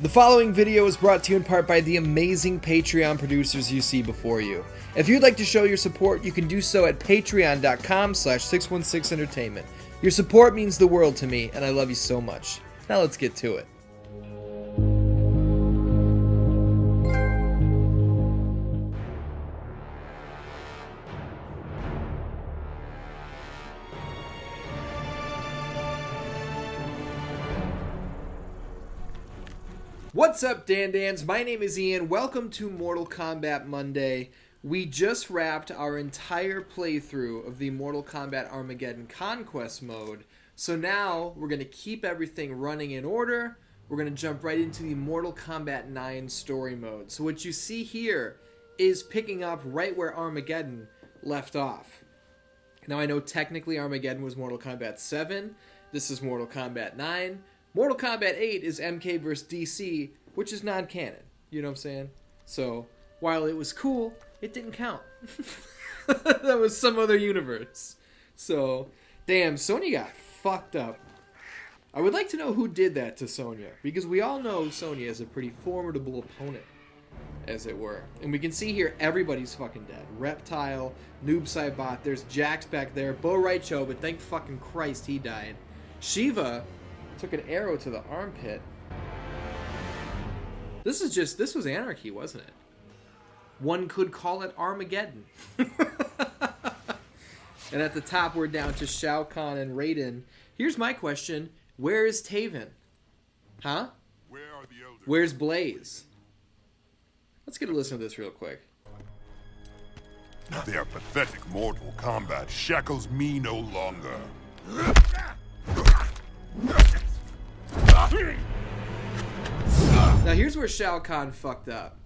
The following video is brought to you in part by the amazing Patreon producers you see before you. If you'd like to show your support, you can do so at patreon.com/616entertainment. Your support means the world to me, and I love you so much. Now let's get to it. What's up, DanDans? My name is Ian. Welcome to Mortal Kombat Monday. We just wrapped our entire playthrough of the Mortal Kombat Armageddon Conquest mode. So now we're going to keep everything running in order. We're going to jump right into the Mortal Kombat 9 story mode. So what you see here is picking up right where Armageddon left off. Now I know technically Armageddon was Mortal Kombat 7. This is Mortal Kombat 9. Mortal Kombat 8 is MK vs. DC, which is non-canon. You know what I'm saying? So, while it was cool, it didn't count. That was some other universe. So, damn, Sonya got fucked up. I would like to know who did that to Sonya, because we all know Sonya is a pretty formidable opponent, as it were. And we can see here, everybody's fucking dead. Reptile, Noob Saibot, there's Jax back there, Bo Raicho, but thank fucking Christ he died. Shiva took an arrow to the armpit. This was anarchy, wasn't it? One could call it Armageddon. And at the top, we're down to Shao Kahn and Raiden. Here's my question. Where is Taven? Huh? Where are the elders? Where's Blaze? Let's get a listen to this real quick. Their pathetic Mortal Kombat shackles me no longer. Now here's where Shao Kahn fucked up.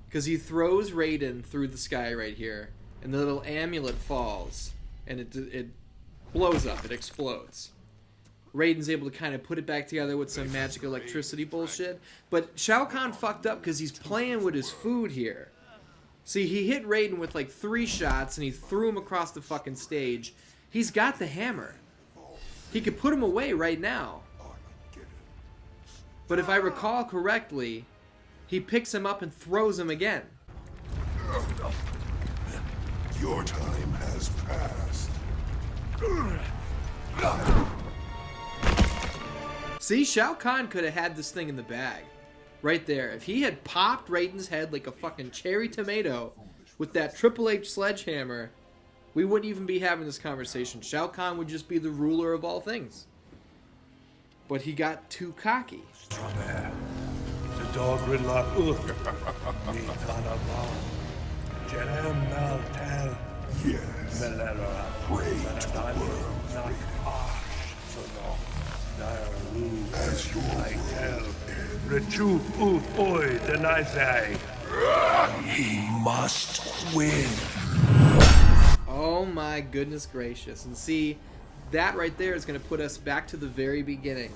Because he throws Raiden through the sky right here. And the little amulet falls. And it blows up. It explodes. Raiden's able to kind of put it back together with some magic electricity bullshit. But Shao Kahn fucked up because he's playing with his food here. See, he hit Raiden with like 3 shots and he threw him across the fucking stage. He's got the hammer. He could put him away right now. But if I recall correctly, he picks him up and throws him again. Your time has passed. See, Shao Kahn could have had this thing in the bag. Right there. If he had popped Raiden's head like a fucking cherry tomato with that Triple H sledgehammer, we wouldn't even be having this conversation. Shao Kahn would just be the ruler of all things. But he got too cocky. The dog Ridlock Jerem Maltel. Yes. Pray to the world. As your Rechup uf oi denizai. He must win. Oh my goodness gracious. And see, that right there is going to put us back to the very beginning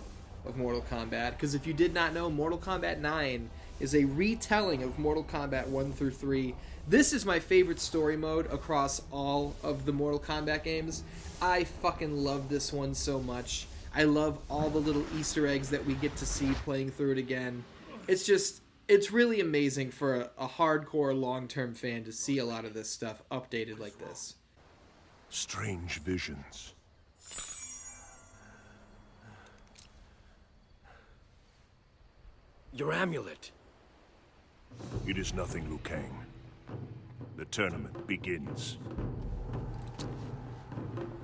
of Mortal Kombat. Because if you did not know, Mortal Kombat 9 is a retelling of Mortal Kombat 1 through 3. This is my favorite story mode across all of the Mortal Kombat games. I fucking love this one so much. I love all the little Easter eggs that we get to see playing through it again. It's really amazing for a hardcore long-term fan to see a lot of this stuff updated like this. Strange visions. Your amulet. It is nothing, Liu Kang. The tournament begins.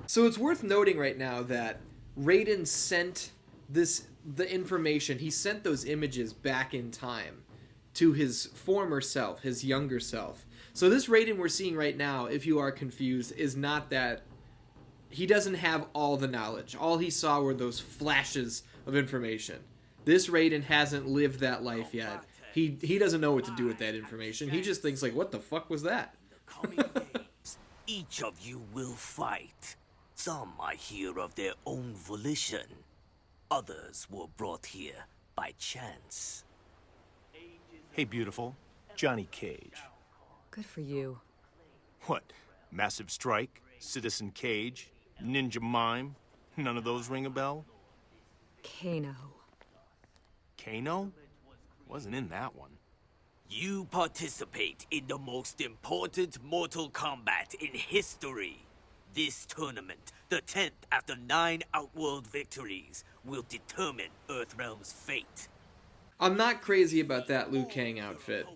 So it's worth noting right now that Raiden sent the information, he sent those images back in time to his former self, his younger self. So this Raiden we're seeing right now, if you are confused, is not that he doesn't have all the knowledge. All he saw were those flashes of information. This Raiden hasn't lived that life yet. He doesn't know what to do with that information. He just thinks like, what the fuck was that? Each of you will fight. Some are here of their own volition. Others were brought here by chance. Hey, beautiful. Johnny Cage. Good for you. What? Massive Strike? Citizen Cage? Ninja Mime? None of those ring a bell? Kano. Kano? Wasn't in that one. You participate in the most important Mortal Kombat in history. This tournament, the 10th after 9 Outworld victories, will determine Earthrealm's fate. I'm not crazy about that Liu Kang outfit,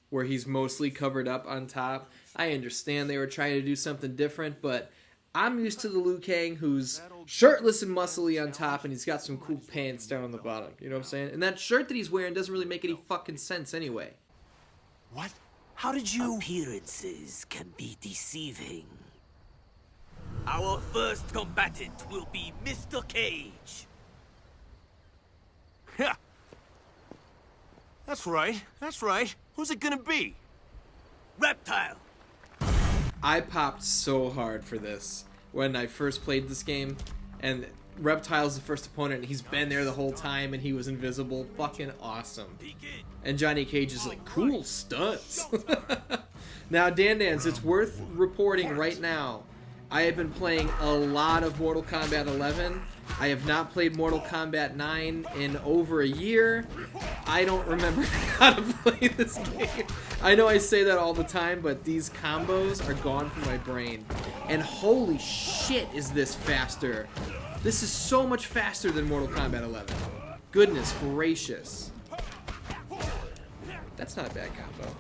where he's mostly covered up on top. I understand they were trying to do something different, but I'm used to the Liu Kang who's shirtless and muscly on top, and he's got some cool pants down on the bottom. You know what I'm saying? And that shirt that he's wearing doesn't really make any fucking sense anyway. What? How did you... Appearances can be deceiving. Our first combatant will be Mr. Cage. Yeah. That's right. That's right. Who's it gonna be? Reptile. I popped so hard for this when I first played this game, and Reptile's the first opponent, and he's been there the whole time, and he was invisible. Fucking awesome. And Johnny Cage is like, cool stunts. Now, DanDans, it's worth reporting right now, I have been playing a lot of Mortal Kombat 11. I have not played Mortal Kombat 9 in over a year. I don't remember how to play this game. I know I say that all the time, but these combos are gone from my brain. And holy shit, is this faster. This is so much faster than Mortal Kombat 11. Goodness gracious. That's not a bad combo.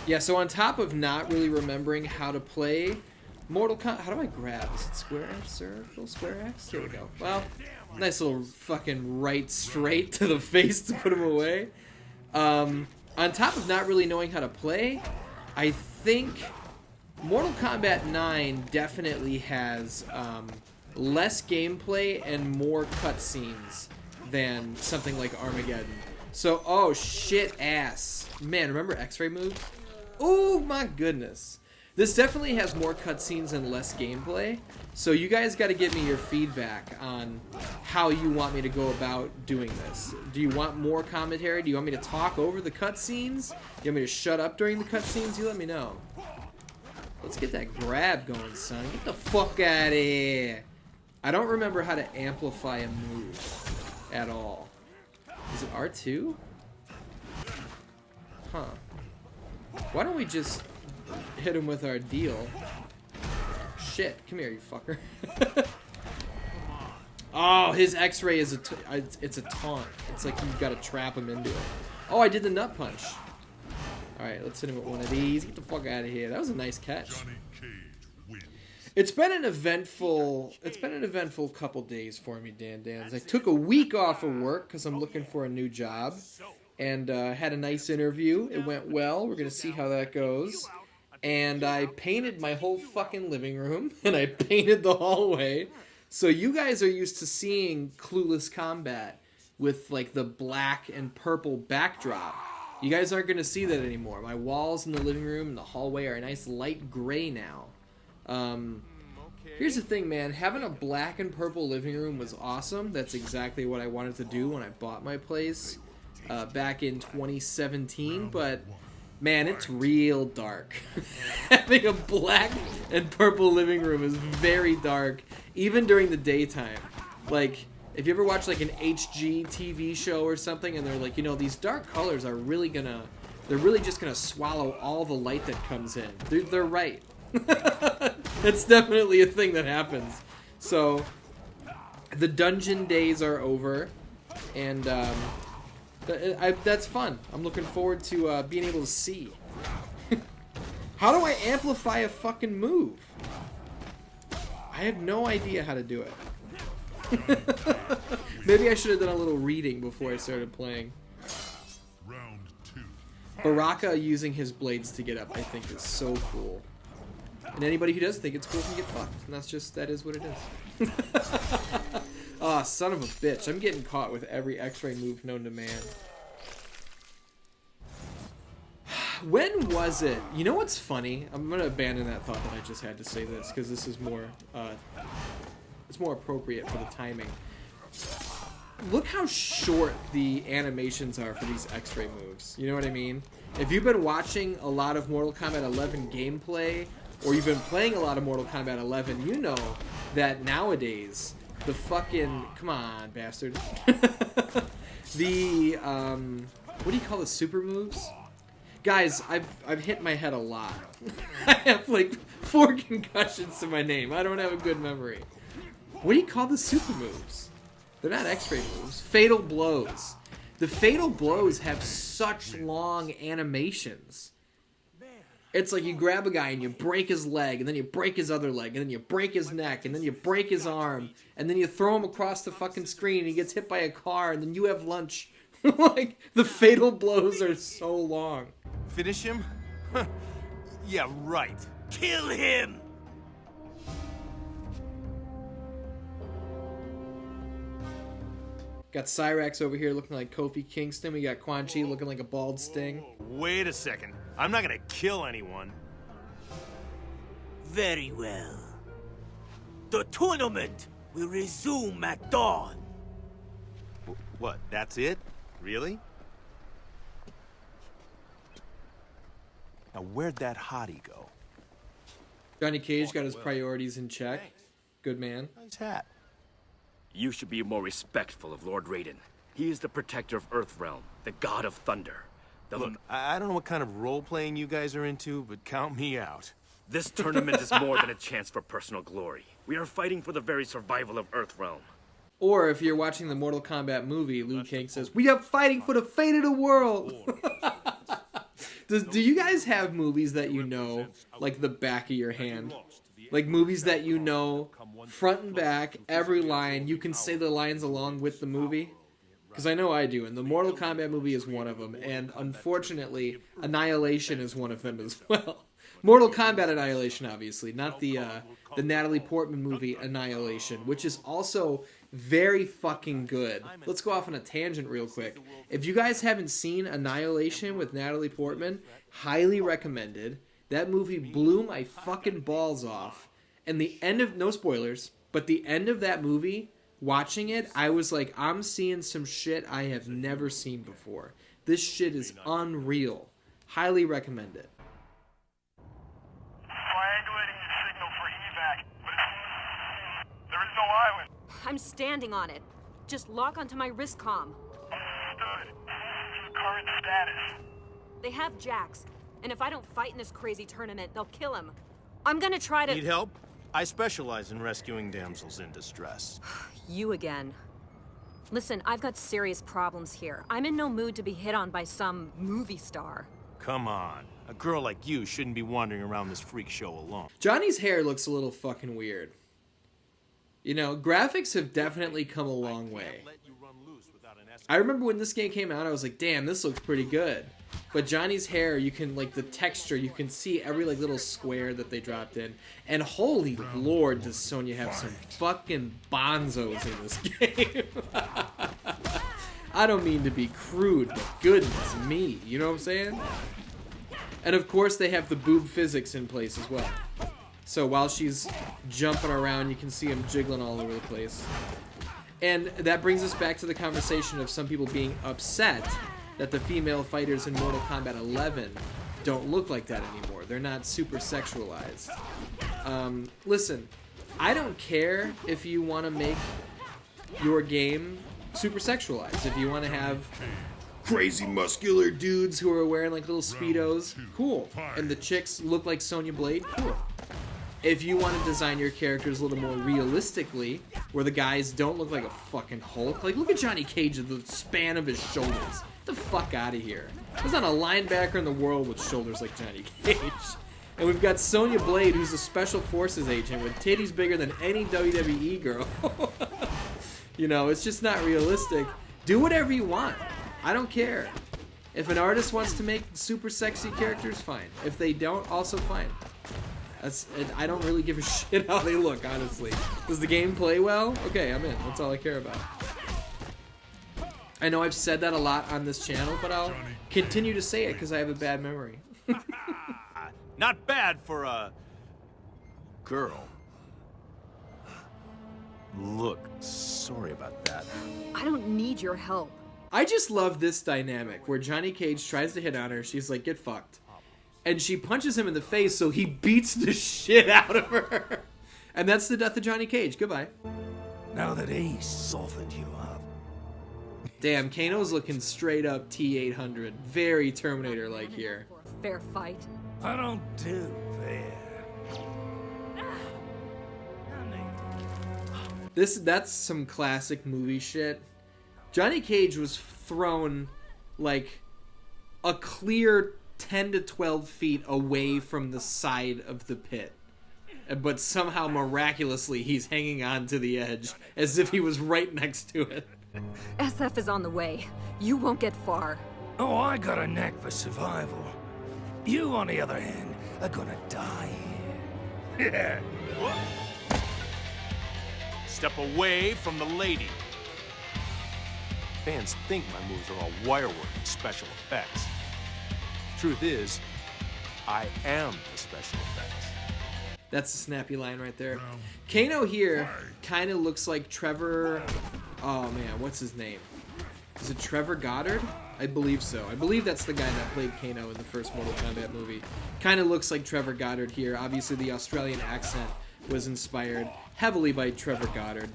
Yeah, so on top of not really remembering how to play Mortal Kombat, how do I grab? Is it square X, circle, square X? Here we go. Well, nice little fucking right straight to the face to put him away. On top of not really knowing how to play, I think Mortal Kombat 9 definitely has less gameplay and more cutscenes than something like Armageddon. So, oh shit ass. Man, remember X-ray move? Oh my goodness. This definitely has more cutscenes and less gameplay. So you guys got to give me your feedback on how you want me to go about doing this. Do you want more commentary? Do you want me to talk over the cutscenes? Do you want me to shut up during the cutscenes? You let me know. Let's get that grab going, son. Get the fuck out of here. I don't remember how to amplify a move at all. Is it R2? Huh. Why don't we just hit him with our deal? Shit, come here, you fucker. Oh, his X-ray is it's a taunt. It's like you've got to trap him into it. Oh, I did the nut punch. All right, let's hit him with one of these. Get the fuck out of here. That was a nice catch. It's been an eventful couple days for me, DanDans. I took a week off of work because I'm looking for a new job, and had a nice interview. It went well. We're gonna see how that goes. And I painted my whole fucking living room, and I painted the hallway. So you guys are used to seeing Clueless Combat with like the black and purple backdrop. You guys aren't gonna see that anymore. My walls in the living room and the hallway are a nice light gray now. Here's the thing, man. Having a black and purple living room was awesome. That's exactly what I wanted to do when I bought my place back in 2017. But man, it's real dark. Having a black and purple living room is very dark, even during the daytime. Like, if you ever watch like an HG TV show or something, and they're like, you know, these dark colors are really they're really just gonna swallow all the light that comes in. They're right. That's definitely a thing that happens. So the dungeon days are over, and that's fun. I'm looking forward to being able to see. How do I amplify a fucking move? I have no idea how to do it. Maybe I should have done a little reading before I started playing. Round 2. Baraka using his blades to get up, I think, is so cool. And anybody who does think it's cool can get fucked. And that is what it is. Ah, son of a bitch. I'm getting caught with every X-ray move known to man. When was it? You know what's funny? I'm going to abandon that thought that I just had to say this, because this is more, it's more appropriate for the timing. Look how short the animations are for these X-ray moves. You know what I mean? If you've been watching a lot of Mortal Kombat 11 gameplay, or you've been playing a lot of Mortal Kombat 11, you know that nowadays the fucking, come on, bastard. The what do you call the super moves? Guys, I've hit my head a lot. I have like 4 concussions to my name. I don't have a good memory. What do you call the super moves? They're not X-ray moves. Fatal blows. The fatal blows have such long animations. It's like you grab a guy and you break his leg, and then you break his other leg, and then you break his neck, and then you break his arm, and then you throw him across the fucking screen, and he gets hit by a car, and then you have lunch. Like, the fatal blows are so long. Finish him? Yeah, right. Kill him! Got Cyrax over here looking like Kofi Kingston. We got Quan Chi looking like a bald Sting. Wait a second. I'm not gonna kill anyone. Very well. The tournament will resume at dawn. What, that's it? Really? Now, where'd that hottie go? Johnny Cage got his priorities in check. Good man. Nice hat. You should be more respectful of Lord Raiden. He is the protector of Earthrealm, the god of thunder. Look, I don't know what kind of role-playing you guys are into, but count me out. This tournament is more than a chance for personal glory. We are fighting for the very survival of Earthrealm. Or if you're watching the Mortal Kombat movie, Liu Kang says, "We are fighting for the fate of the world." Do you guys have movies that you know like the back of your hand? Like movies that you know front and back, every line, you can say the lines along with the movie? Because I know I do, and the Mortal Kombat movie is one of them, and unfortunately, Annihilation is one of them as well. Mortal Kombat Annihilation, obviously, not the Natalie Portman movie Annihilation, which is also very fucking good. Let's go off on a tangent real quick. If you guys haven't seen Annihilation with Natalie Portman, highly recommended. That movie blew my fucking balls off. And the end of, no spoilers, but the end of that movie, watching it, I was like, I'm seeing some shit I have never seen before. This shit is unreal. Highly recommend it. Triangulating the signal for evac, but there is no island. I'm standing on it. Just lock onto my wrist comm. Understood. Current status. They have Jax, and if I don't fight in this crazy tournament, they'll kill him. I'm gonna try to— Need help? I specialize in rescuing damsels in distress. You again. Listen, I've got serious problems here. I'm in no mood to be hit on by some movie star. Come on. A girl like you shouldn't be wandering around this freak show alone. Johnny's hair looks a little fucking weird. You know, graphics have definitely come a long way. I remember when this game came out, I was like, damn, this looks pretty good. But Johnny's hair, you can, like, the texture, you can see every, like, little square that they dropped in. And holy lord, does Sonya have some fucking bonzos in this game. I don't mean to be crude, but goodness me, you know what I'm saying? And of course they have the boob physics in place as well. So while she's jumping around, you can see them jiggling all over the place. And that brings us back to the conversation of some people being upset that the female fighters in Mortal Kombat 11 don't look like that anymore. They're not super sexualized. Listen, I don't care if you want to make your game super sexualized. If you want to have crazy muscular dudes who are wearing like little Speedos, cool. And the chicks look like Sonya Blade, cool. If you want to design your characters a little more realistically, where the guys don't look like a fucking Hulk, like look at Johnny Cage at the span of his shoulders. Get the fuck out of here. There's not a linebacker in the world with shoulders like Johnny Cage. And we've got Sonya Blade, who's a special forces agent with titties bigger than any WWE girl. You know, it's just not realistic. Do whatever you want. I don't care. If an artist wants to make super sexy characters, fine. If they don't, also fine. I don't really give a shit how they look, honestly. Does the game play well? Okay, I'm in. That's all I care about. I know I've said that a lot on this channel, but I'll continue to say it because I have a bad memory. Not bad for a girl. Look, sorry about that. I don't need your help. I just love this dynamic where Johnny Cage tries to hit on her. She's like, get fucked. And she punches him in the face, so he beats the shit out of her. And that's the death of Johnny Cage. Goodbye. Now that Ace softened you up. Damn, Kano's looking straight up T-800. Very Terminator-like here. Fair fight. I don't do fair. That's some classic movie shit. Johnny Cage was thrown like a clear 10 to 12 feet away from the side of the pit. But somehow miraculously he's hanging on to the edge as if he was right next to it. SF is on the way. You won't get far. Oh, I got a knack for survival. You, on the other hand, are gonna die here. Yeah. Step away from the lady. Fans think my moves are all wirework and special effects. Truth is, I am the special effects. That's a snappy line right there. Kano here kind of looks like Trevor... Oh man, what's his name? Is it Trevor Goddard? I believe so. I believe that's the guy that played Kano in the first Mortal Kombat movie. Kind of looks like Trevor Goddard here. Obviously the Australian accent was inspired heavily by Trevor Goddard.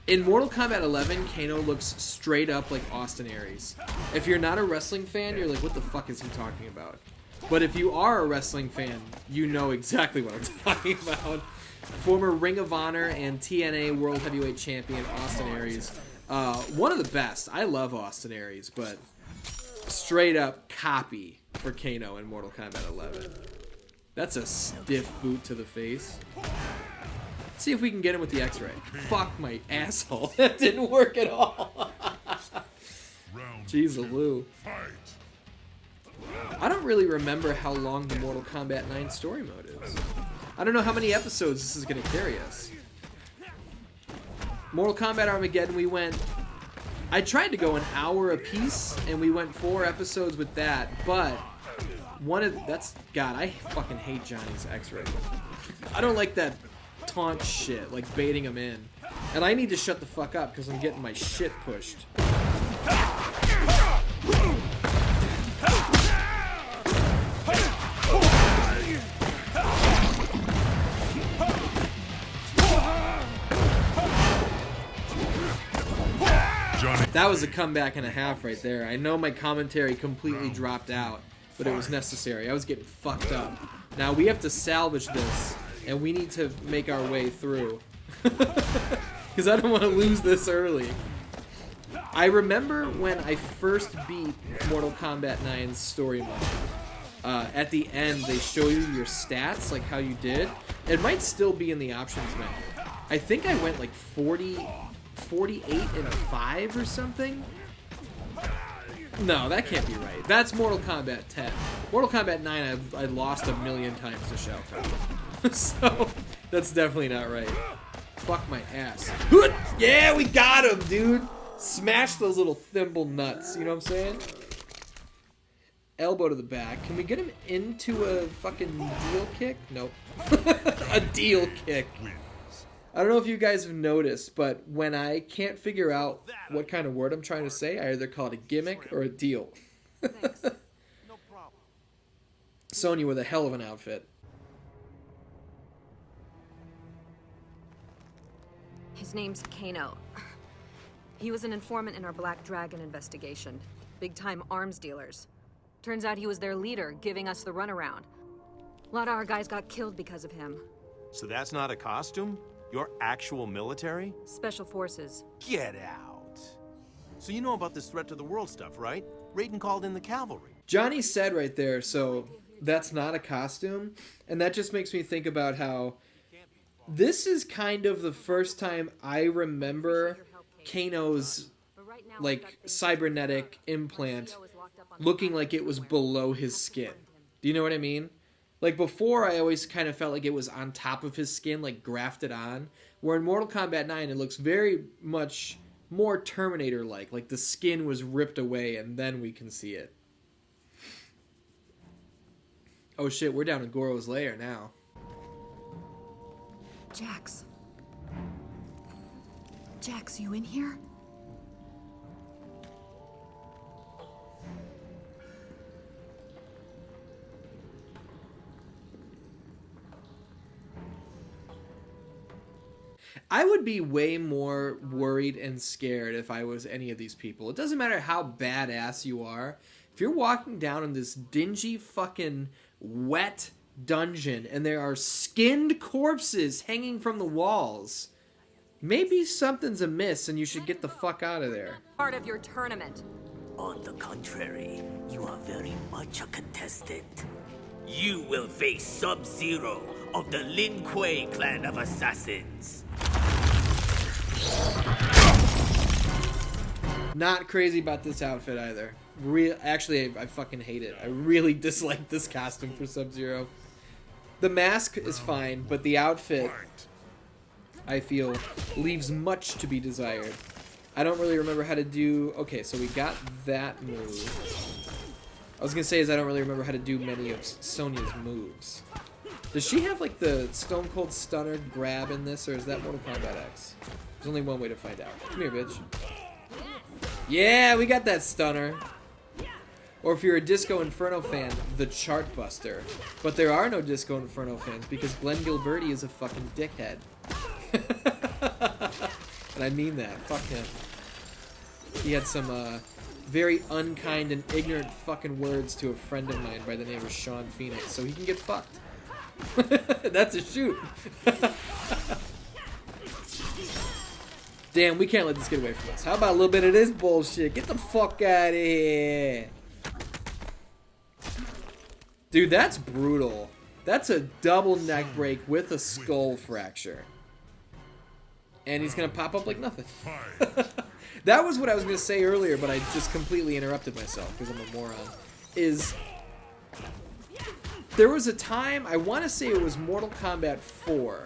In Mortal Kombat 11, Kano looks straight up like Austin Aries. If you're not a wrestling fan, you're like, what the fuck is he talking about? But if you are a wrestling fan, you know exactly what I'm talking about. Former Ring of Honor and TNA World Heavyweight Champion Austin Aries. One of the best. I love Austin Aries, but straight up copy for Kano in Mortal Kombat 11. That's a stiff boot to the face. Let's see if we can get him with the X-ray. Fuck my asshole. That didn't work at all. Jeez Lou. I don't really remember how long the Mortal Kombat 9 story mode is. I don't know how many episodes this is going to carry us. Mortal Kombat Armageddon, we went... I tried to go an hour a piece, and we went 4 episodes with that, but... God, I fucking hate Johnny's X-ray. I don't like that taunt shit, like baiting him in. And I need to shut the fuck up, because I'm getting my shit pushed. That was a comeback and a half right there. I know my commentary completely dropped out, but it was necessary. I was getting fucked up. Now we have to salvage this, and we need to make our way through. Because I don't want to lose this early. I remember when I first beat Mortal Kombat 9's story mode. At the end, they show you your stats, like how you did. It might still be in the options menu. I think I went like 48 and 5 or something? No, that can't be right. That's Mortal Kombat 10. Mortal Kombat 9 I lost a million times to Shao Kahn. So, that's definitely not right. Fuck my ass. Yeah, we got him, dude! Smash those little thimble nuts, you know what I'm saying? Elbow to the back. Can we get him into a fucking deal kick? Nope. A deal kick. I don't know if you guys have noticed, but when I can't figure out what kind of word I'm trying to say, I either call it a gimmick or a deal. Sonya with a hell of an outfit. His name's Kano. He was an informant in our Black Dragon investigation. Big-time arms dealers. Turns out he was their leader, giving us the runaround. A lot of our guys got killed because of him. So that's not a costume? You're actual military? Special forces. Get out. So you know about this threat to the world stuff, right? Raiden called in the cavalry. Johnny said right there, so that's not a costume. And that just makes me think about how this is kind of the first time I remember Kano's like cybernetic implant looking like it was below his skin. Do you know what I mean? Like before, I always kind of felt like it was on top of his skin, like grafted on. Where in Mortal Kombat 9, it looks very much more Terminator-like. Like the skin was ripped away and then we can see it. Oh shit, we're down in Goro's lair now. Jax. Jax, you in here? I would be way more worried and scared if I was any of these people. It doesn't matter how badass you are. If you're walking down in this dingy fucking wet dungeon and there are skinned corpses hanging from the walls, maybe something's amiss and you should get the fuck out of there. Part of your tournament. On the contrary, you are very much a contestant. You will face Sub-Zero of the Lin Kuei clan of assassins. Not crazy about this outfit either. Actually, I fucking hate it. I really dislike this costume for Sub-Zero. The mask is fine, but the outfit, I feel, leaves much to be desired. I don't really remember how to do... Okay, so we got that move. I was gonna say is I don't really remember how to do many of Sonya's moves. Does she have, like, the Stone Cold Stunner grab in this, or is that Mortal Kombat X? There's only one way to find out. Come here, bitch. Yeah, we got that stunner. Or if you're a Disco Inferno fan, the Chartbuster. But there are no Disco Inferno fans because Glenn Gilberti is a fucking dickhead. And I mean that. Fuck him. He had some very unkind and ignorant fucking words to a friend of mine by the name of Sean Phoenix, so he can get fucked. That's a shoot. Damn, we can't let this get away from us. How about a little bit of this bullshit? Get the fuck out of here. Dude, that's brutal. That's a double neck break with a skull fracture. And he's gonna pop up like nothing. That was what I was gonna say earlier, but I just completely interrupted myself because I'm a moron. There was a time, I want to say it was Mortal Kombat 4,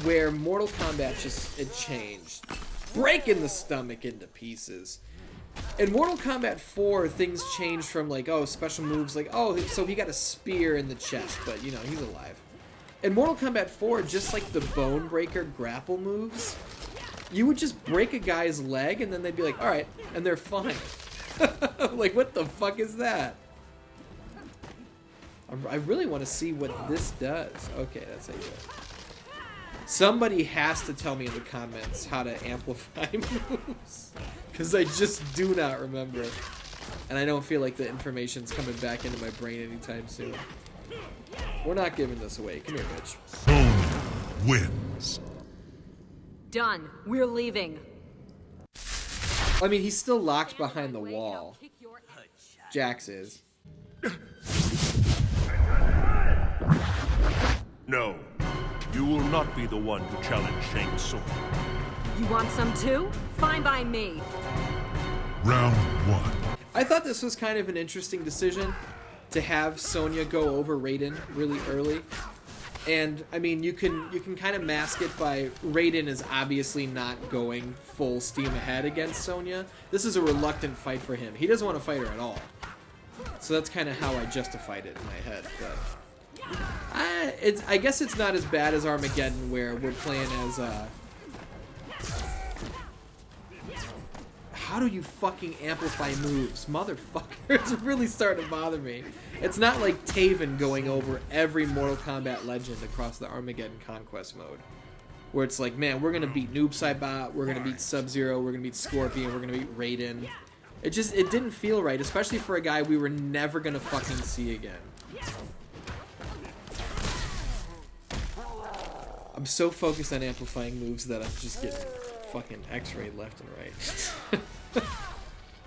where Mortal Kombat it changed. Breaking the stomach into pieces. In Mortal Kombat 4, things changed from like, oh, special moves, like, oh, so he got a spear in the chest, but, you know, he's alive. In Mortal Kombat 4, just like the Bone Breaker grapple moves, you would just break a guy's leg, and then they'd be like, alright, and they're fine. Like, what the fuck is that? I really want to see what this does. Okay, that's how you do it. Somebody has to tell me in the comments how to amplify moves. Because I just do not remember. And I don't feel like the information's coming back into my brain anytime soon. We're not giving this away. Come here, bitch. Sonya wins. Done. We're leaving. I mean, he's still locked behind the wall. Jax is. No. You will not be the one to challenge Shang Tsung. You want some too? Fine by me. Round 1. I thought this was kind of an interesting decision to have Sonya go over Raiden really early. And, I mean, you can kind of mask it by Raiden is obviously not going full steam ahead against Sonya. This is a reluctant fight for him. He doesn't want to fight her at all. So that's kind of how I justified it in my head. But I guess it's not as bad as Armageddon, where we're playing as how do you fucking amplify moves? Motherfucker, it's really starting to bother me. It's not like Taven going over every Mortal Kombat legend across the Armageddon Conquest mode. Where it's like, man, we're gonna beat Noob Saibot, we're gonna beat Sub-Zero, we're gonna beat Scorpion, we're gonna beat Raiden. It didn't feel right, especially for a guy we were never gonna fucking see again. I'm so focused on amplifying moves that I'm just getting fucking X-rayed left and right.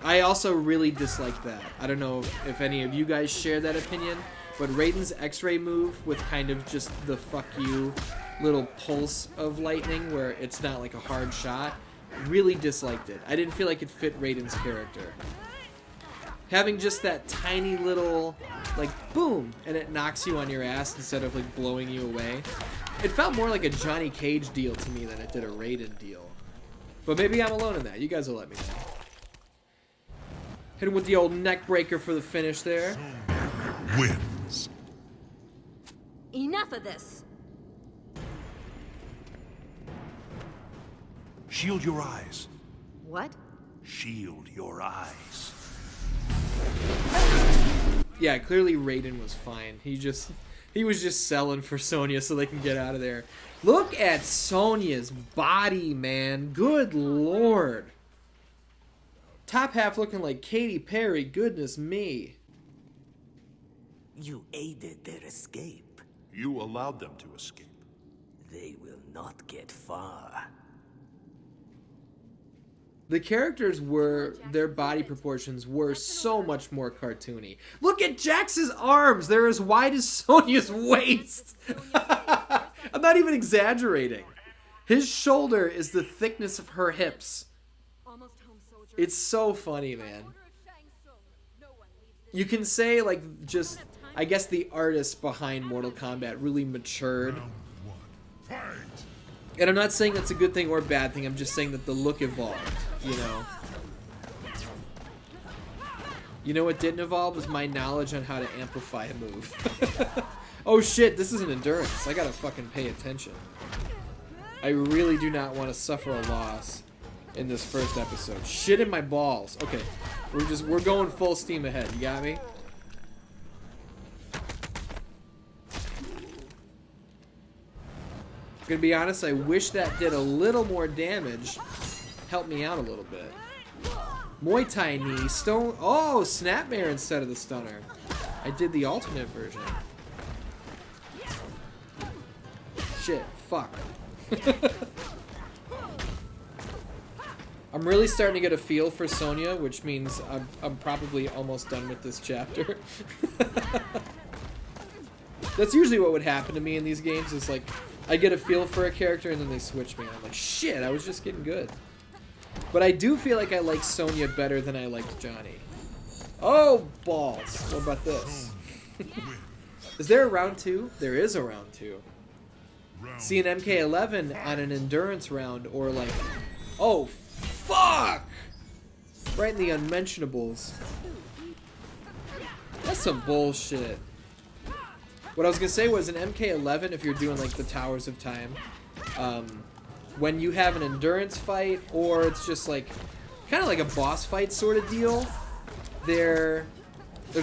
I also really dislike that. I don't know if any of you guys share that opinion, but Raiden's X-ray move with kind of just the fuck you little pulse of lightning where it's not like a hard shot, really disliked it. I didn't feel like it fit Raiden's character. Having just that tiny little, like, boom, and it knocks you on your ass instead of, like, blowing you away. It felt more like a Johnny Cage deal to me than it did a Raiden deal. But maybe I'm alone in that. You guys will let me know. Hit him with the old neck breaker for the finish there. Wins. Enough of this. Shield your eyes. What? Shield your eyes. Yeah, clearly Raiden was fine. He was just selling for Sonya so they can get out of there. Look at Sonya's body, man. Good lord. Top half looking like Katy Perry. Goodness me. You aided their escape. You allowed them to escape. They will not get far. The characters were, their body proportions were so much more cartoony. Look at Jax's arms. They're as wide as Sonya's waist. I'm not even exaggerating. His shoulder is the thickness of her hips. It's so funny, man. You can say, like, just, I guess the artists behind Mortal Kombat really matured. And I'm not saying that's a good thing or a bad thing. I'm just saying that the look evolved, you know. You know what didn't evolve was my knowledge on how to amplify a move. Oh shit, this is an endurance. I gotta fucking pay attention. I really do not want to suffer a loss in this first episode. Shit in my balls. Okay, we're going full steam ahead. You got me? I'm gonna be honest, I wish that did a little more damage. Help me out a little bit. Muay Thai knee, stone. Oh, Snapmare instead of the stunner. I did the alternate version. Shit, fuck. I'm really starting to get a feel for Sonya, which means I'm probably almost done with this chapter. That's usually what would happen to me in these games, is like, I get a feel for a character and then they switch me. I'm like, shit, I was just getting good. But I do feel like I like Sonya better than I liked Johnny. Oh, balls. What about this? Is there a round 2? There is a round 2. See an MK11 on an endurance round, or like, oh, fuck! Right in the unmentionables. That's some bullshit. What I was gonna say was an MK11, if you're doing like the Towers of Time, when you have an endurance fight, or it's just like kind of like a boss fight sort of deal, there's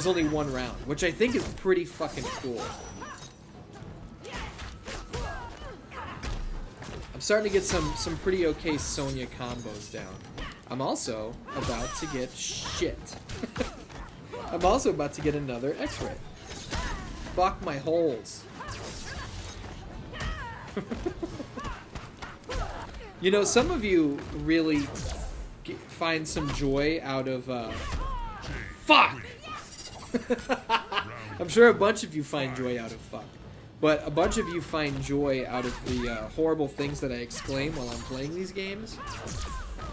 only one round, which I think is pretty fucking cool. I'm starting to get some pretty okay Sonya combos down. I'm also about to get shit. I'm also about to get another X-ray. Fuck my holes. You know, some of you really find some joy out of, fuck! I'm sure a bunch of you find joy out of fuck. But a bunch of you find joy out of the horrible things that I exclaim while I'm playing these games.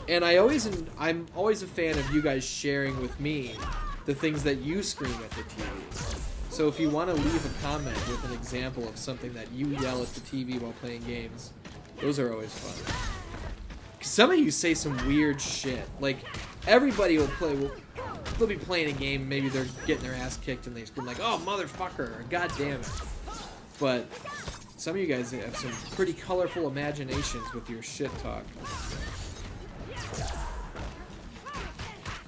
And I'm always a fan of you guys sharing with me the things that you scream at the TV. So if you want to leave a comment with an example of something that you yell at the TV while playing games, those are always fun. 'Cause some of you say some weird shit. Like, everybody will they'll be playing a game, maybe they're getting their ass kicked and they scream like, oh, motherfucker, or god damn it. But some of you guys have some pretty colorful imaginations with your shit talk.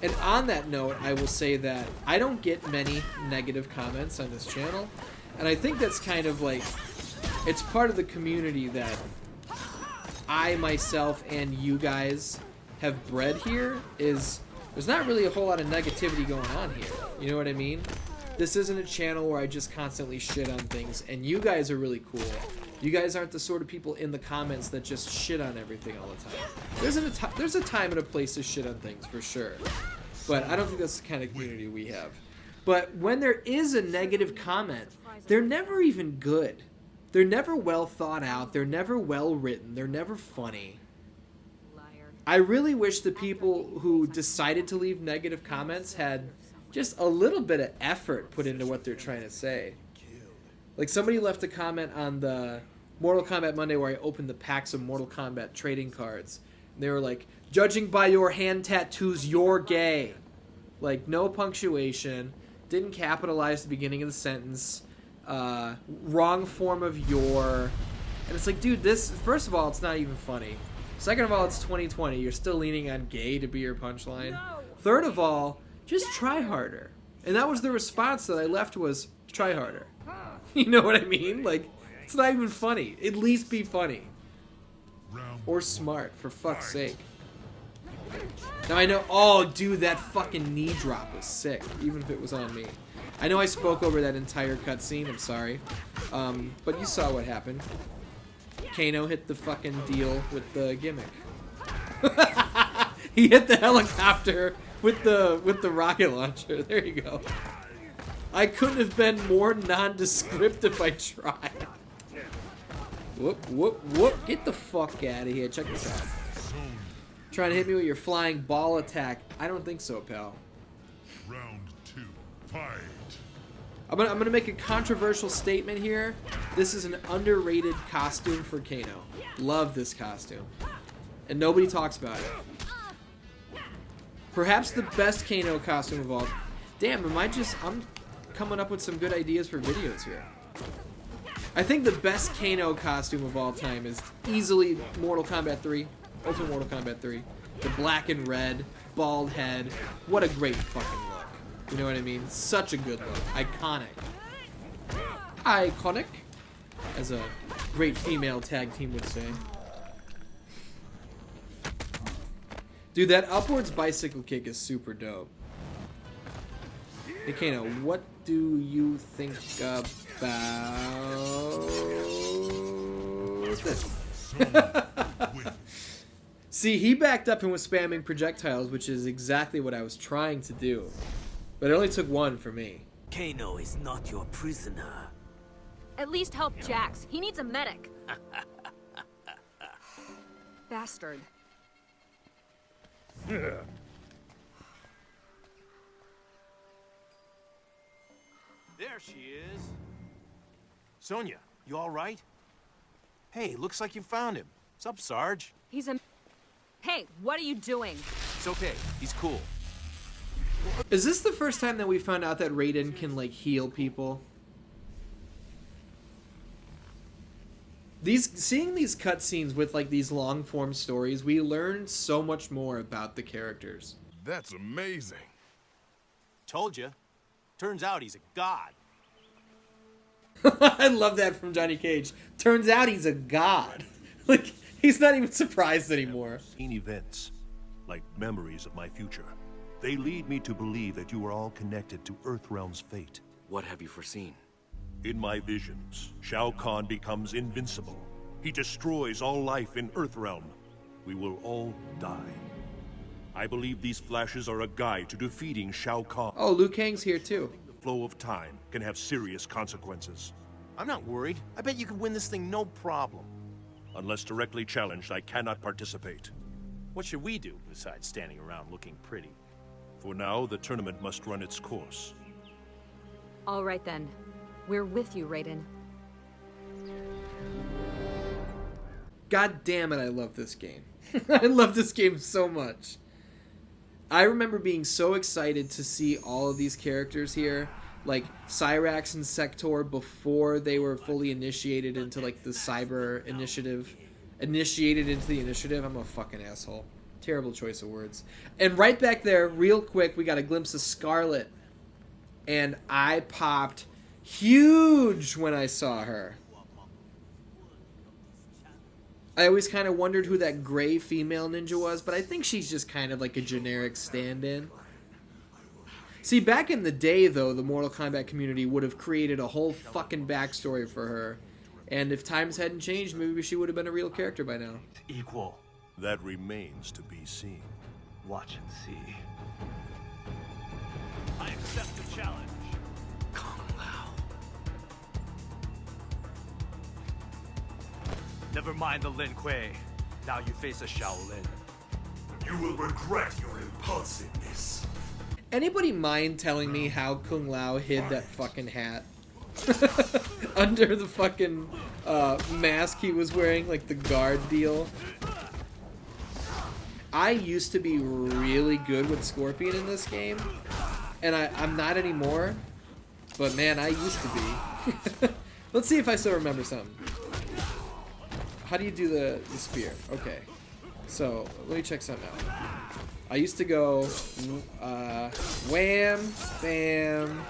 And on that note, I will say that I don't get many negative comments on this channel. And I think that's kind of like, it's part of the community that I, myself, and you guys have bred here, is there's not really a whole lot of negativity going on here. You know what I mean? This isn't a channel where I just constantly shit on things, and you guys are really cool. You guys aren't the sort of people in the comments that just shit on everything all the time. There's a time and a place to shit on things, for sure. But I don't think that's the kind of community we have. But when there is a negative comment, they're never even good. They're never well thought out. They're never well written. They're never funny. I really wish the people who decided to leave negative comments had just a little bit of effort put into what they're trying to say. Like, somebody left a comment on the Mortal Kombat Monday where I opened the packs of Mortal Kombat trading cards. And they were like, judging by your hand tattoos, you're gay. Like, no punctuation. Didn't capitalize the beginning of the sentence. Wrong form of your. And it's like, dude, this, first of all, it's not even funny. Second of all, it's 2020. You're still leaning on gay to be your punchline. No. Third of all, just try harder. And that was the response that I left, was try harder. You know what I mean? Like, It's not even funny. At least be funny. Or smart, for fuck's sake. Now I know... Oh, dude, that fucking knee drop was sick. Even if it was on me. I know I spoke over that entire cutscene. I'm sorry. But you saw what happened. Kano hit the fucking deal with the gimmick. He hit the helicopter with the rocket launcher. There you go. I couldn't have been more nondescript if I tried. Whoop, whoop, whoop. Get the fuck out of here. Check this out. Trying to hit me with your flying ball attack. I don't think so, pal. Round 2, fight. I'm gonna make a controversial statement here. This is an underrated costume for Kano. Love this costume. And nobody talks about it. Perhaps the best Kano costume of all. Damn, I'm coming up with some good ideas for videos here. I think the best Kano costume of all time is easily Mortal Kombat 3. Ultimate Mortal Kombat 3. The black and red, bald head. What a great fucking look. You know what I mean? Such a good look. Iconic. Iconic, as a great female tag team would say. Dude, that upwards bicycle kick is super dope. Hey, Kano, what do you think about this? See, he backed up and was spamming projectiles, which is exactly what I was trying to do. But it only took one for me. Kano is not your prisoner. At least help Jax. He needs a medic. Bastard. There she is. Sonya, you all right? Hey, looks like you found him. What's up, Sarge? He's a... Hey, what are you doing? It's okay. He's cool. Is this the first time that we found out that Raiden can, like, heal people? Seeing these cutscenes with, like, these long-form stories, we learn so much more about the characters. That's amazing. Told you. Turns out he's a god. I love that from Johnny Cage. Turns out he's a god. Like, he's not even surprised anymore. Seen events, like memories of my future. They lead me to believe that you are all connected to Earthrealm's fate. What have you foreseen? In my visions, Shao Kahn becomes invincible. He destroys all life in Earthrealm. We will all die. I believe these flashes are a guide to defeating Shao Kahn. Oh, Liu Kang's here too. The flow of time can have serious consequences. I'm not worried. I bet you can win this thing no problem. Unless directly challenged, I cannot participate. What should we do besides standing around looking pretty? For now, the tournament must run its course. All right, then. We're with you, Raiden. God damn it, I love this game. I love this game so much. I remember being so excited to see all of these characters here, like Cyrax and Sector, before they were fully initiated into, like, the Cyber Initiative. Initiated into the Initiative? I'm a fucking asshole. Terrible choice of words. And right back there, real quick, we got a glimpse of Scarlet. And I popped huge when I saw her. I always kind of wondered who that gray female ninja was, but I think she's just kind of like a generic stand-in. See, back in the day, though, the Mortal Kombat community would have created a whole fucking backstory for her. And if times hadn't changed, maybe she would have been a real character by now. Equal. That remains to be seen. Watch and see. I accept the challenge. Kung Lao. Never mind the Lin Kuei. Now you face a Shaolin. You will regret your impulsiveness. Anybody mind telling me how Kung Lao hid that fucking hat? Under the fucking mask he was wearing, like the guard deal. I used to be really good with Scorpion in this game, and I'm not anymore, but man, I used to be. Let's see if I still remember something. How do you do the spear? Okay, so let me check something out. I used to go wham, bam,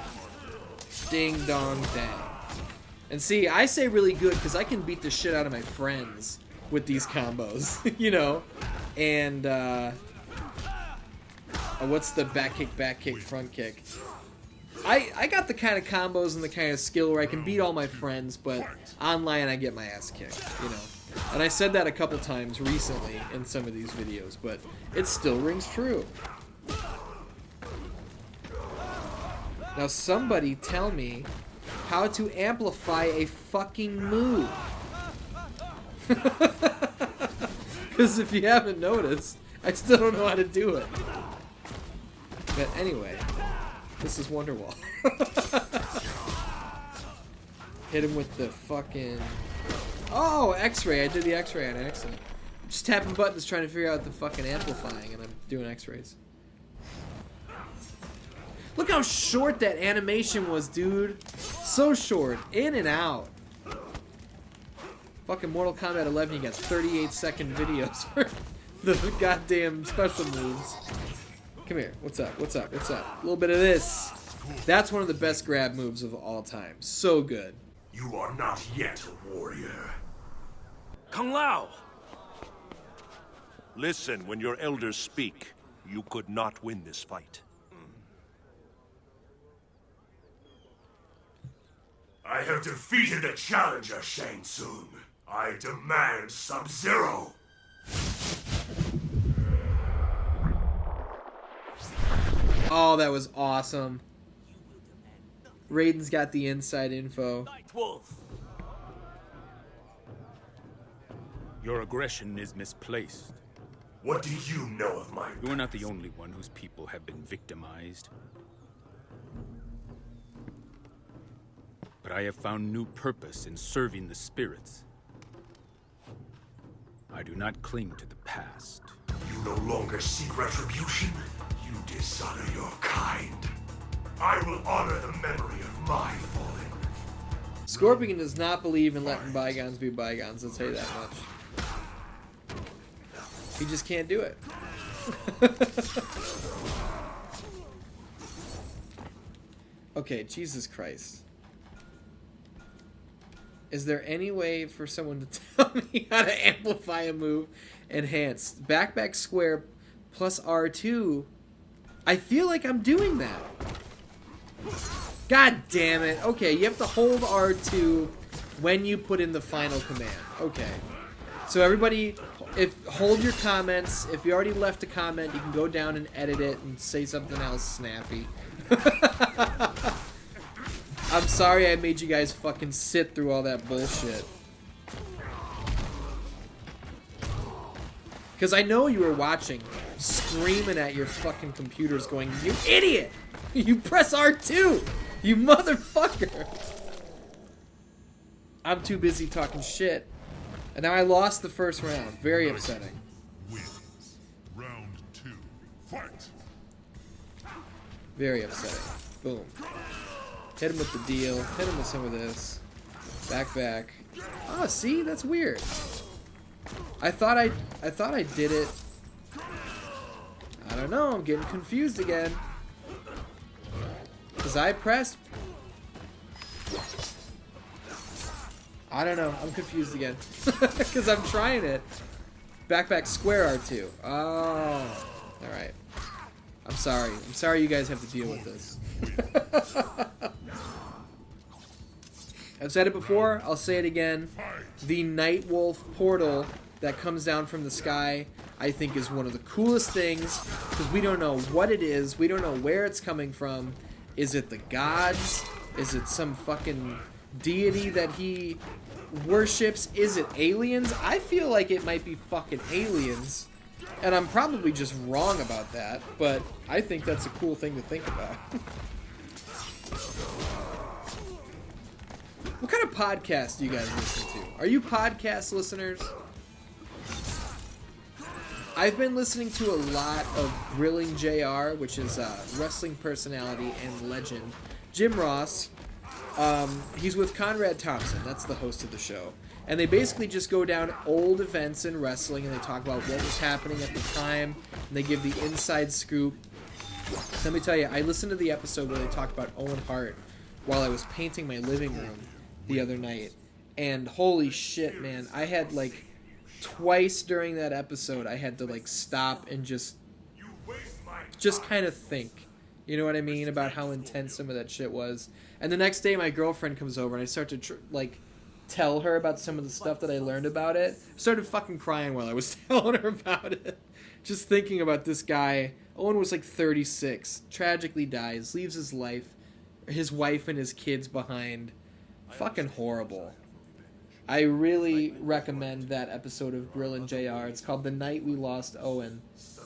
ding dong dang. And see, I say really good because I can beat the shit out of my friends with these combos, you know? And, what's the back kick, front kick? I got the kind of combos and the kind of skill where I can beat all my friends, but online I get my ass kicked, you know? And I said that a couple times recently in some of these videos, but it still rings true. Now somebody tell me how to amplify a fucking move. Because if you haven't noticed, I still don't know how to do it. But anyway, this is Wonderwall. Hit him with the fucking... Oh, X-ray. I did the X-ray on accident. Just tapping buttons trying to figure out the fucking amplifying, and I'm doing X-rays. Look how short that animation was, dude. So short. In and out. Fucking Mortal Kombat 11, you got 38-second videos for the goddamn special moves. Come here. What's up? What's up? What's up? A little bit of this. That's one of the best grab moves of all time. So good. You are not yet a warrior. Kung Lao! Listen when your elders speak. You could not win this fight. I have defeated a challenger, Shang Tsung. I demand Sub-Zero. Oh, that was awesome. Raiden's got the inside info. Your aggression is misplaced. What do you know of my... You are not the only one whose people have been victimized. But I have found new purpose in serving the spirits. I do not cling to the past. You no longer seek retribution. You dishonor your kind. I will honor the memory of my fallen. Scorpion does not believe in letting bygones be bygones, I'll tell you that much. He just can't do it. Okay, Jesus Christ. Is there any way for someone to tell me how to amplify a move? Enhanced. Back square plus R2. I feel like I'm doing that. God damn it. Okay, you have to hold R2 when you put in the final command. Okay. So everybody, hold your comments. If you already left a comment, you can go down and edit it and say something else snappy. I'm sorry I made you guys fucking sit through all that bullshit. Because I know you were watching, screaming at your fucking computers going, you idiot! You press R2! You motherfucker! I'm too busy talking shit. And now I lost the first round. Very upsetting. Wins. Round 2. Fight! Very upsetting. Boom. Hit him with the deal. Hit him with some of this. Back. Oh, see? That's weird. I thought I did it. I don't know. I'm getting confused again. Because I pressed... I don't know. I'm confused again. Because I'm trying it. Back square R2. Oh. Alright. I'm sorry. I'm sorry you guys have to deal with this. I've said it before. I'll say it again. The Night Wolf portal that comes down from the sky, I think is one of the coolest things. Because we don't know what it is. We don't know where it's coming from. Is it the gods? Is it some fucking deity that he worships? Is it aliens? I feel like it might be fucking aliens. And I'm probably just wrong about that, but I think that's a cool thing to think about. What kind of podcast do you guys listen to? Are you podcast listeners? I've been listening to a lot of Grilling JR, which is a wrestling personality and legend. Jim Ross. He's with Conrad Thompson. That's the host of the show. And they basically just go down old events in wrestling and they talk about what was happening at the time. And they give the inside scoop. Let me tell you, I listened to the episode where they talked about Owen Hart while I was painting my living room the other night, and holy shit, man, I had like twice during that episode I had to like stop and just kind of think, you know what I mean, about how intense some of that shit was. And the next day my girlfriend comes over and I start to tell her about some of the stuff that I learned about it. I started fucking crying while I was telling her about it. Just thinking about this guy. Owen was like 36, tragically dies, leaves his wife and his kids behind. Fucking horrible. I really recommend that episode of Grill and JR. It's called The Night We Lost Owen.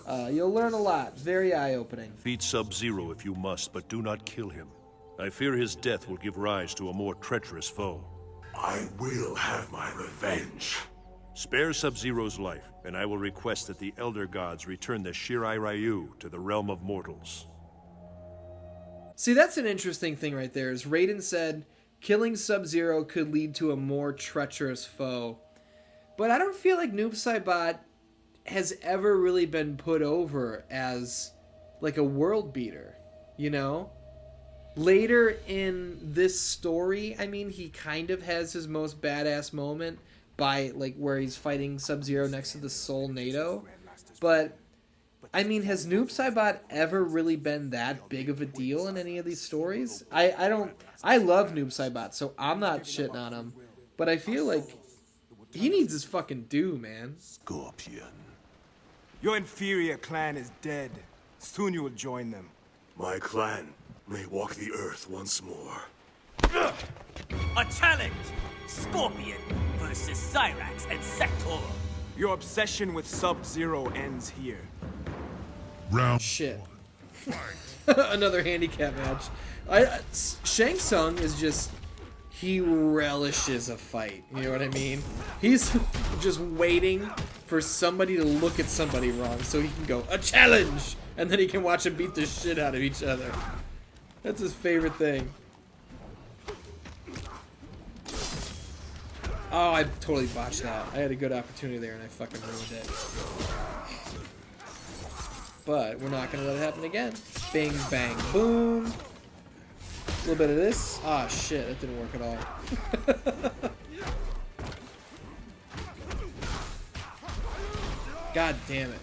You'll learn a lot. Very eye-opening. Defeat Sub-Zero if you must, but do not kill him. I fear his death will give rise to a more treacherous foe. I will have my revenge. Spare Sub-Zero's life, and I will request that the Elder Gods return the Shirai Ryu to the realm of mortals. See, that's an interesting thing right there, is Raiden said killing Sub-Zero could lead to a more treacherous foe. But I don't feel like Noob Saibot has ever really been put over as like a world beater, you know? Later in this story, I mean, he kind of has his most badass moment by like where he's fighting Sub-Zero next to the Soul NATO. But I mean, has Noob Saibot ever really been that big of a deal in any of these stories? I love Noob Saibot, so I'm not shitting on him. But I feel like he needs his fucking due, man. Scorpion. Your inferior clan is dead. Soon you will join them. My clan may walk the earth once more. A challenge! Scorpion versus Cyrax and Sector. Your obsession with Sub-Zero ends here. Round shit. Another handicap match. Shang Tsung is just... he relishes a fight. You know what I mean? He's just waiting for somebody to look at somebody wrong so he can go, a challenge! And then he can watch them beat the shit out of each other. That's his favorite thing. Oh, I totally botched that. I had a good opportunity there and I fucking ruined it. But we're not going to let it happen again. Bing, bang, boom. A little bit of this. Ah, shit. That didn't work at all. God damn it.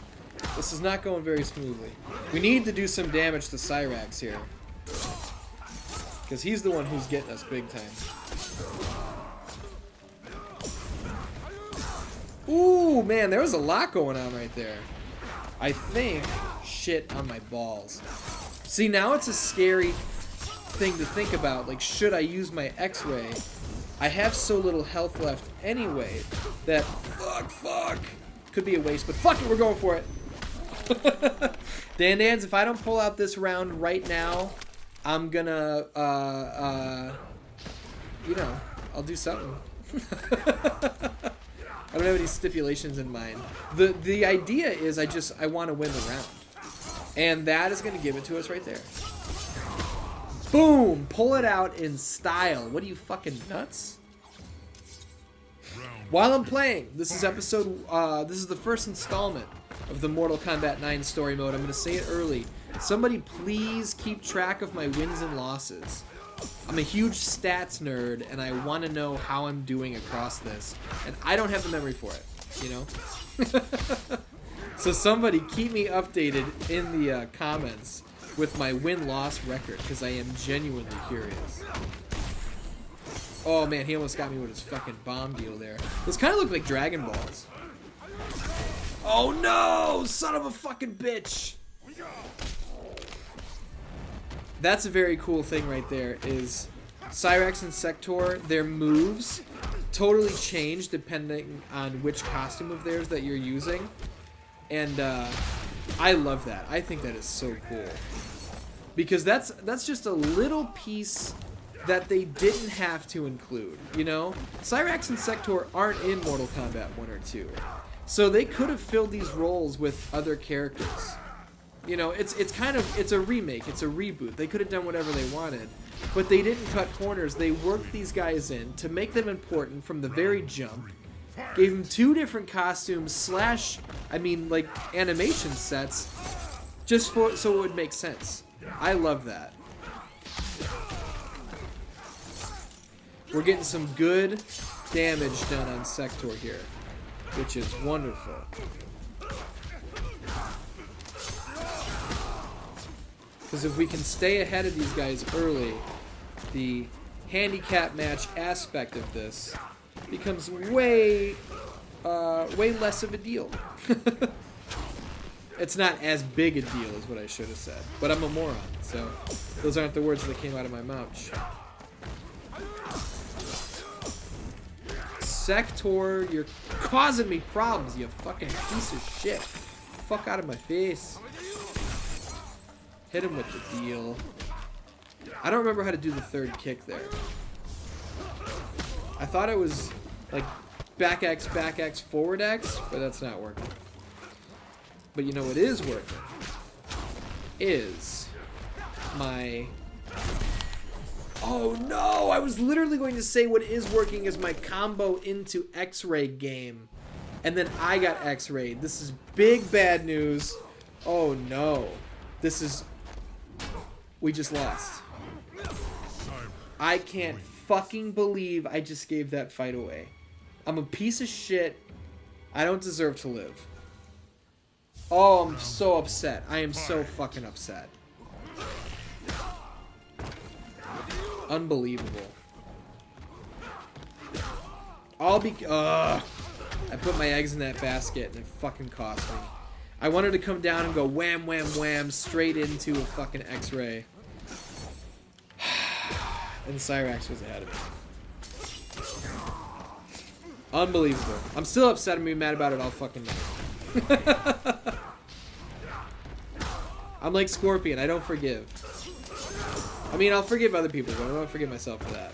This is not going very smoothly. We need to do some damage to Cyrax here. Because he's the one who's getting us big time. Ooh, man, there was a lot going on right there. I think shit on my balls. See, now it's a scary thing to think about. Like, should I use my X-ray? I have so little health left anyway that fuck. Could be a waste, but fuck it, we're going for it. DanDans, if I don't pull out this round right now, I'm gonna, you know, I'll do something. I don't have any stipulations in mind. The idea is I want to win the round. And that is going to give it to us right there. Boom! Pull it out in style. What are you, fucking nuts? While I'm playing, this is the first installment of the Mortal Kombat 9 story mode. I'm going to say it early. Somebody please keep track of my wins and losses. I'm a huge stats nerd, and I want to know how I'm doing across this. And I don't have the memory for it, you know? So somebody keep me updated in the comments with my win-loss record, because I am genuinely curious. Oh, man, he almost got me with his fucking bomb deal there. This kind of looked like Dragon Balls. Oh, no! Son of a fucking bitch! That's a very cool thing right there, is Cyrax and Sector, their moves totally change depending on which costume of theirs that you're using. And I love that. I think that is so cool. Because that's just a little piece that they didn't have to include, you know? Cyrax and Sector aren't in Mortal Kombat 1 or 2. So they could have filled these roles with other characters. You know, it's a remake, it's a reboot. They could have done whatever they wanted, but they didn't cut corners. They worked these guys in to make them important from the very jump. Gave them 2 different costumes / like animation sets, just so it would make sense. I love that. We're getting some good damage done on Sector here, which is wonderful. Because if we can stay ahead of these guys early, the handicap match aspect of this becomes way less of a deal. It's not as big a deal as what I should have said, but I'm a moron, so those aren't the words that came out of my mouth. Sector, you're causing me problems, you fucking piece of shit. Fuck out of my face. Hit him with the deal. I don't remember how to do the third kick there. I thought it was like back X, forward X, but that's not working. But you know what is working? Is my... Oh no! I was literally going to say what is working is my combo into X-Ray game. And then I got X-Rayed. This is big bad news. Oh no. This is... We just lost. I can't fucking believe I just gave that fight away. I'm a piece of shit. I don't deserve to live. Oh, I'm so upset. I am so fucking upset. Unbelievable. I put my eggs in that basket and it fucking cost me. I wanted to come down and go wham, wham, wham straight into a fucking X-ray. And Cyrax was ahead of me. Unbelievable. I'm still upset. I'm gonna be mad about it all fucking night. I'm like Scorpion. I don't forgive. I mean, I'll forgive other people, but I don't forgive myself for that.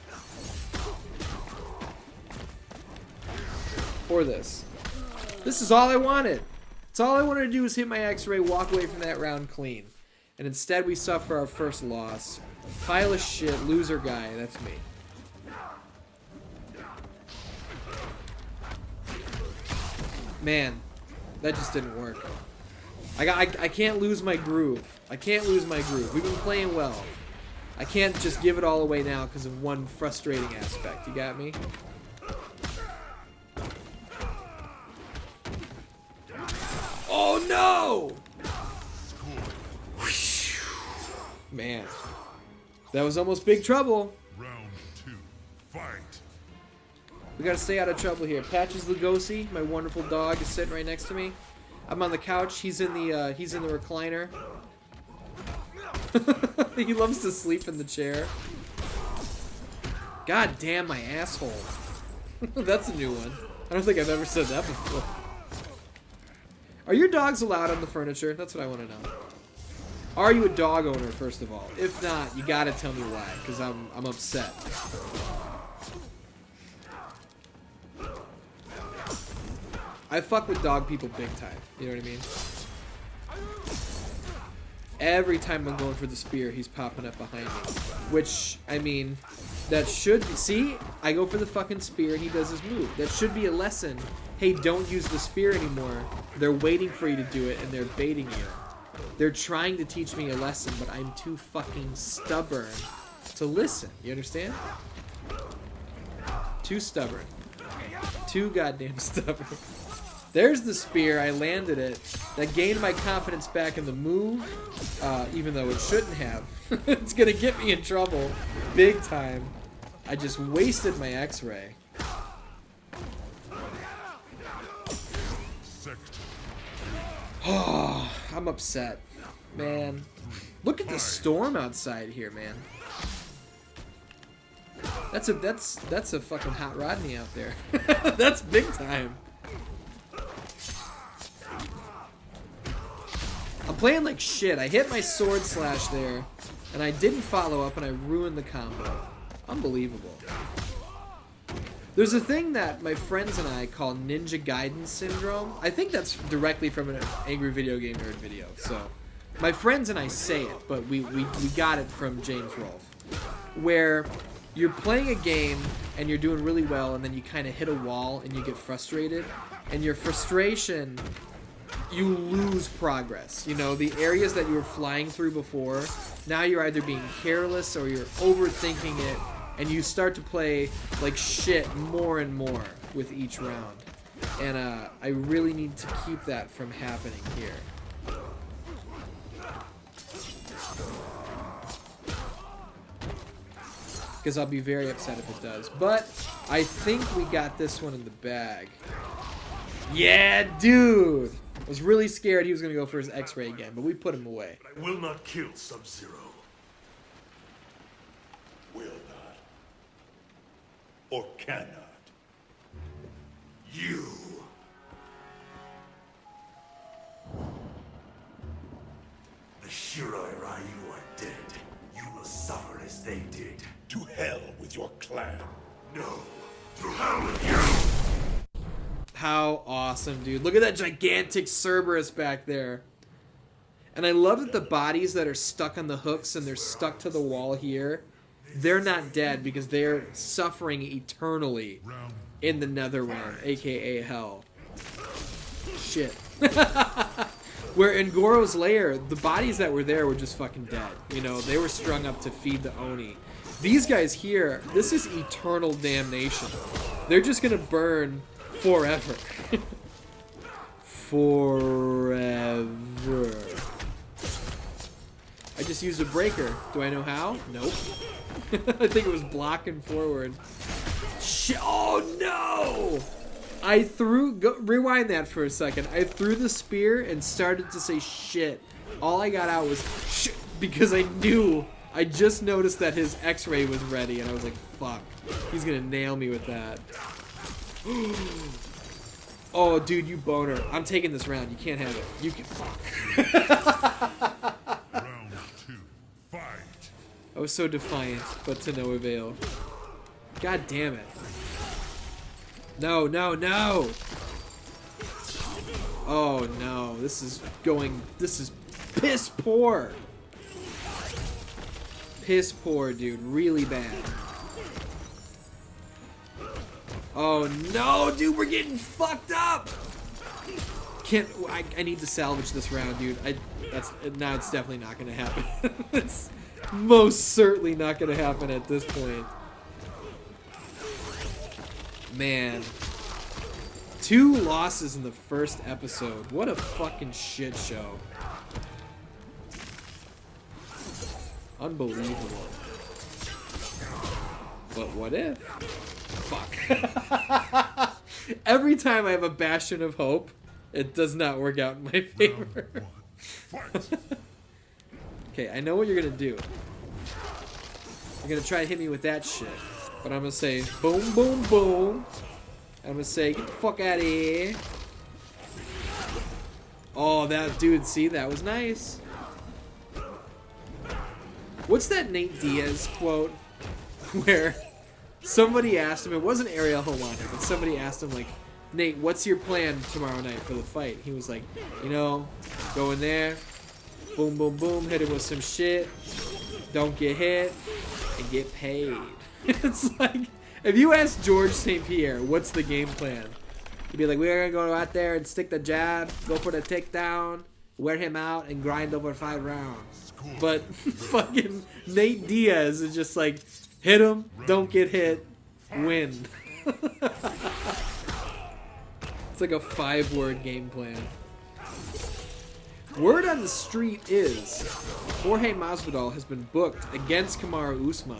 Or this. This is all I wanted. It's all I wanted to do was hit my X-ray, walk away from that round clean. And instead we suffer our first loss. Pile of shit, loser guy, that's me. Man, that just didn't work. I can't lose my groove. I can't lose my groove. We've been playing well. I can't just give it all away now because of one frustrating aspect. You got me? Oh no! Man, that was almost big trouble. Round 2, fight. We gotta stay out of trouble here. Patches Lugosi, my wonderful dog, is sitting right next to me. I'm on the couch. He's in the recliner. He loves to sleep in the chair. God damn my asshole. That's a new one. I don't think I've ever said that before. Are your dogs allowed on the furniture? That's what I want to know. Are you a dog owner, first of all? If not, you gotta tell me why, because I'm upset. I fuck with dog people big time. You know what I mean? Every time I'm going for the spear, he's popping up behind me. Which, I mean, that should be... See? I go for the fucking spear and he does his move. That should be a lesson. Hey, don't use the spear anymore. They're waiting for you to do it and they're baiting you. They're trying to teach me a lesson, but I'm too fucking stubborn to listen. You understand? Too stubborn. Too goddamn stubborn. There's the spear. I landed it. That gained my confidence back in the move, even though it shouldn't have. It's gonna get me in trouble big time. I just wasted my X-ray. Oh, I'm upset, man. Look at the storm outside here, man. That's a fucking hot Rodney out there. That's big time. I'm playing like shit. I hit my sword slash there, and I didn't follow up, and I ruined the combo. Unbelievable. There's a thing that my friends and I call Ninja Gaiden Syndrome. I think that's directly from an Angry Video Game Nerd video. So, my friends and I say it, but we got it from James Rolfe. Where you're playing a game, and you're doing really well, and then you kind of hit a wall, and you get frustrated. And your frustration... you lose progress. You know, the areas that you were flying through before, now you're either being careless or you're overthinking it, and you start to play like shit more and more with each round. And I really need to keep that from happening here. Because I'll be very upset if it does. But I think we got this one in the bag. Yeah, dude! I was really scared he was going to go for his X-ray again, but we put him away. I will not kill Sub-Zero. Will not. Or cannot. You. The Shiroi Ryu are dead. You will suffer as they did. To hell with your clan. No. To hell with you! How awesome, dude. Look at that gigantic Cerberus back there. And I love that the bodies that are stuck on the hooks and they're stuck to the wall here, they're not dead because they're suffering eternally in the Nether realm, aka hell. Shit. Where in Goro's lair, the bodies that were there were just fucking dead. You know, they were strung up to feed the Oni. These guys here, this is eternal damnation. They're just gonna burn forever. Forever. I just used a breaker. Do I know how? Nope. I think it was blocking forward. Oh no! I threw... rewind that for a second. I threw the spear and started to say shit. All I got out was shit because I knew... I just noticed that his X-ray was ready and I was like, fuck. He's gonna nail me with that. Oh, dude, you boner. I'm taking this round. You can't have it. You can... Fuck. Round 2. Fight. I was so defiant, but to no avail. God damn it. No, no, no! Oh no, this is piss poor. Piss poor, dude. Really bad. Oh no, dude, we're getting fucked up! I need to salvage this round, dude. Now it's definitely not gonna happen. It's most certainly not gonna happen at this point. Man. 2 losses in the first episode. What a fucking shit show. Unbelievable. But what if? Fuck. Every time I have a bastion of hope, it does not work out in my favor. Okay, I know what you're gonna do. You're gonna try to hit me with that shit. But I'm gonna say boom, boom, boom. I'm gonna say get the fuck out of here. Oh, that dude, see, that was nice. What's that Nate Diaz quote where somebody asked him, it wasn't Ariel Helwani, but somebody asked him, like, Nate, what's your plan tomorrow night for the fight? He was like, you know, go in there, boom, boom, boom, hit him with some shit, don't get hit, and get paid. It's like, if you ask George St. Pierre, what's the game plan? He'd be like, we're gonna go out there and stick the jab, go for the takedown, wear him out, and grind over 5 rounds. But fucking Nate Diaz is just like, hit him, don't get hit, win. It's like a 5-word game plan. Word on the street is Jorge Masvidal has been booked against Kamaru Usman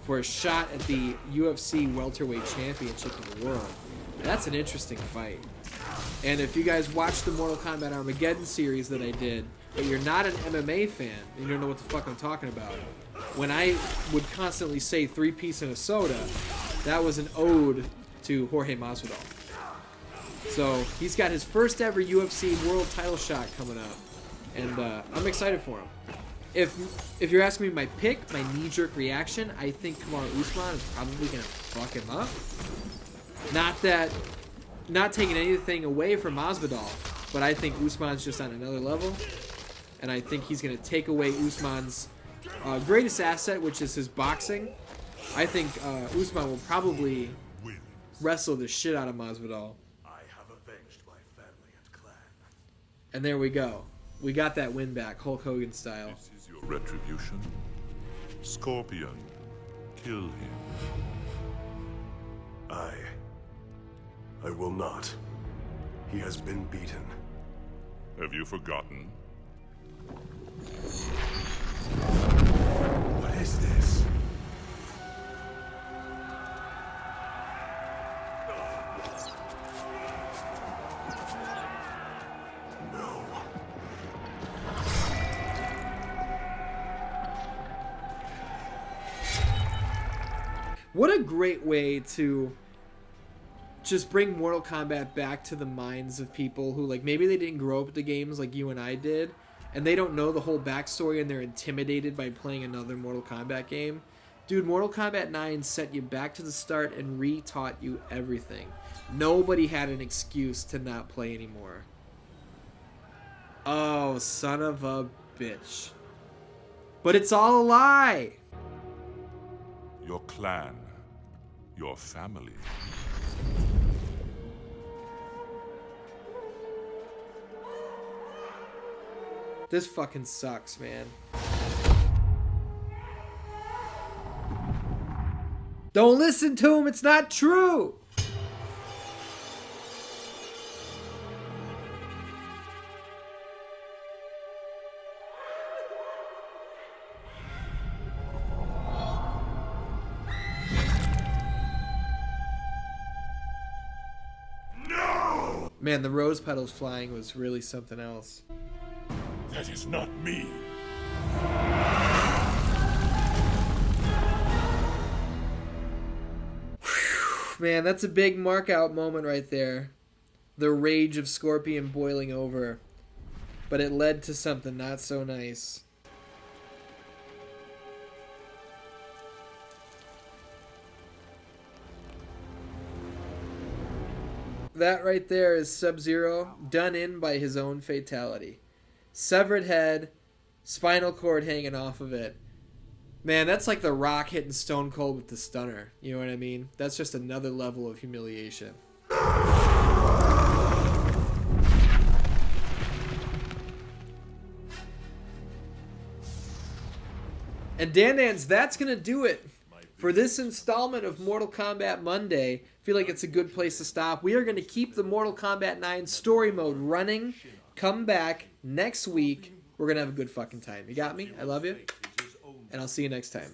for a shot at the UFC welterweight championship of the world. That's an interesting fight. And if you guys watched the Mortal Kombat Armageddon series that I did, but you're not an MMA fan, and you don't know what the fuck I'm talking about, when I would constantly say 3-piece and a soda, that was an ode to Jorge Masvidal. So he's got his first ever UFC world title shot coming up, and I'm excited for him. If you're asking me my pick, my knee-jerk reaction, I think Kamaru Usman is probably gonna fuck him up. Not taking anything away from Masvidal, but I think Usman's just on another level, and I think he's gonna take away Usman's greatest asset, which is his boxing. I think Usman will probably wrestle the shit out of Masvidal. And there we go. We got that win back, Hulk Hogan style. This is your retribution. Scorpion, kill him. I will not. He has been beaten. Have you forgotten? What is this? No. What a great way to just bring Mortal Kombat back to the minds of people who, like, maybe they didn't grow up with the games like you and I did, and they don't know the whole backstory and they're intimidated by playing another Mortal Kombat game. Dude, Mortal Kombat 9 set you back to the start and re-taught you everything. Nobody had an excuse to not play anymore. Oh, son of a bitch. But it's all a lie! Your clan. Your family. This fucking sucks, man. Don't listen to him, it's not true! No! Man, the rose petals flying was really something else. That is not me. Man, that's a big mark out moment right there. The rage of Scorpion boiling over. But it led to something not so nice. That right there is Sub-Zero done in by his own fatality. Severed head, spinal cord hanging off of it. Man, that's like The Rock hitting Stone Cold with the stunner. You know what I mean? That's just another level of humiliation. And DanDans, that's going to do it for this installment of Mortal Kombat Monday. I feel like it's a good place to stop. We are going to keep the Mortal Kombat 9 story mode running. Come back next week. We're going to have a good fucking time. You got me? I love you. And I'll see you next time.